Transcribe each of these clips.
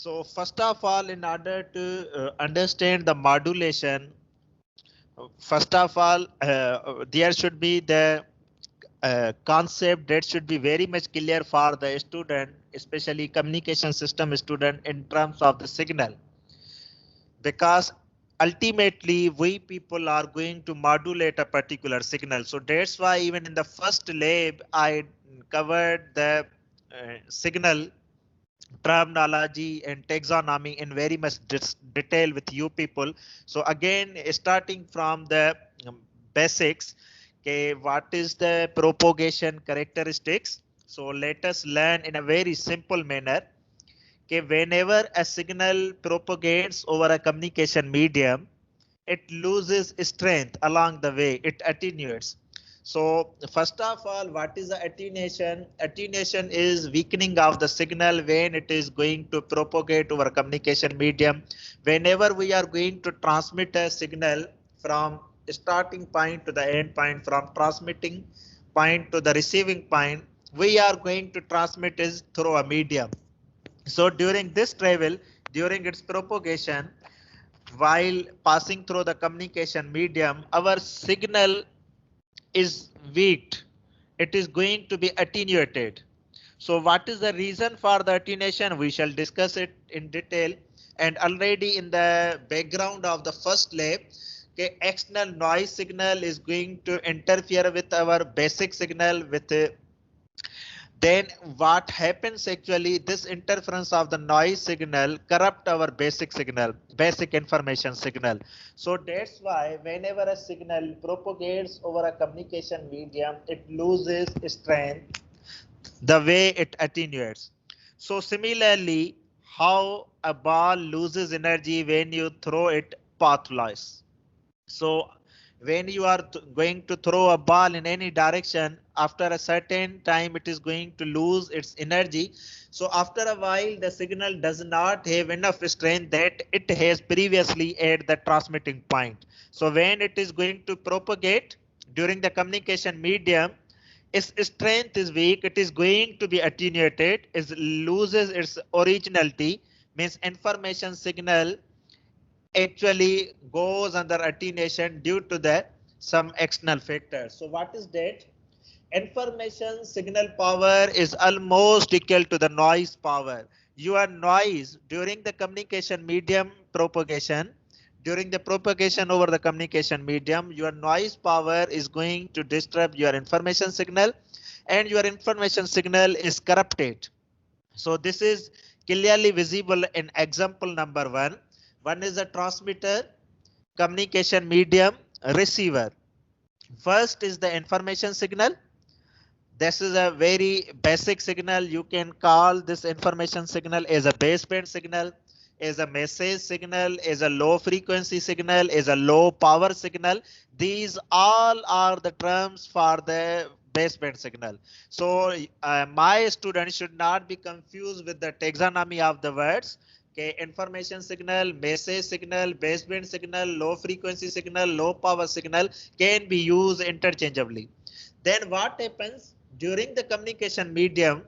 So first of all, in order to understand the modulation, first of all, there should be the concept that should be very much clear for the student, especially communication system student, in terms of the signal, because ultimately we people are going to modulate a particular signal. So that's why even in the first lab I covered the signal terminology and taxonomy in very much detail with you people. So again, starting from the basics, okay, what is the propagation characteristics? So let us learn in a very simple manner. Okay, whenever a signal propagates over a communication medium, it loses strength along the way, it attenuates. So first of all, what is the attenuation? Attenuation is weakening of the signal when it is going to propagate over communication medium. Whenever we are going to transmit a signal from starting point to the end point, from transmitting point to the receiving point, we are going to transmit is through a medium. So during this travel, during its propagation, while passing through the communication medium, our signal is weak. It is going to be attenuated. So what is the reason for the attenuation? We shall discuss it in detail. And already in the background of the first lab, okay, external noise signal is going to interfere with our basic signal with then what happens actually, this interference of the noise signal corrupt our basic signal, basic information signal. So that's why whenever a signal propagates over a communication medium, it loses strength the way it attenuates. So similarly, how a ball loses energy when you throw it pathwise. So when you are going to throw a ball in any direction, after a certain time it is going to lose its energy. So after a while the signal does not have enough strength that it has previously at the transmitting point. So when it is going to propagate during the communication medium, its strength is weak, it is going to be attenuated, it loses its originality, means information signal actually goes under attenuation due to the some external factors. So what is that? Information signal power is almost equal to the noise power. Your noise during the communication medium propagation, during the propagation over the communication medium, your noise power is going to disturb your information signal, and your information signal is corrupted. So this is clearly visible in example number one. One is a transmitter, communication medium, receiver. First is the information signal. This is a very basic signal. You can call this information signal as a baseband signal, as a message signal, as a low frequency signal, as a low power signal. These all are the terms for the baseband signal. So my students should not be confused with the taxonomy of the words. Okay, information signal, message signal, baseband signal, low frequency signal, low power signal can be used interchangeably. Then what happens during the communication medium,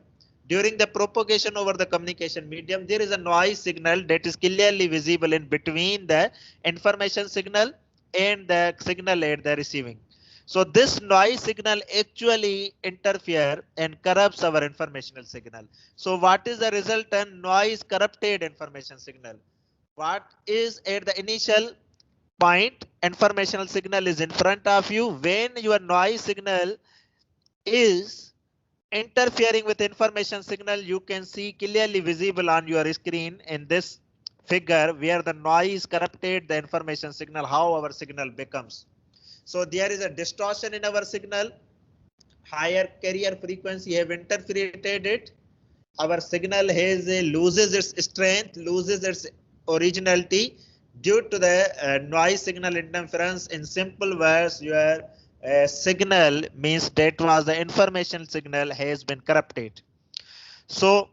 during the propagation over the communication medium, there is a noise signal that is clearly visible in between the information signal and the signal at the receiving. So this noise signal actually interfere and corrupts our informational signal. So what is the resultant? Noise corrupted information signal. What is at the initial point, informational signal is in front of you. When your noise signal is interfering with information signal, you can see clearly visible on your screen in this figure where the noise corrupted the information signal, how our signal becomes. So there is a distortion in our signal, higher carrier frequency have interfered it, our signal has loses its strength, loses its originality due to the noise signal interference. In simple words, your signal means that was the information signal has been corrupted. So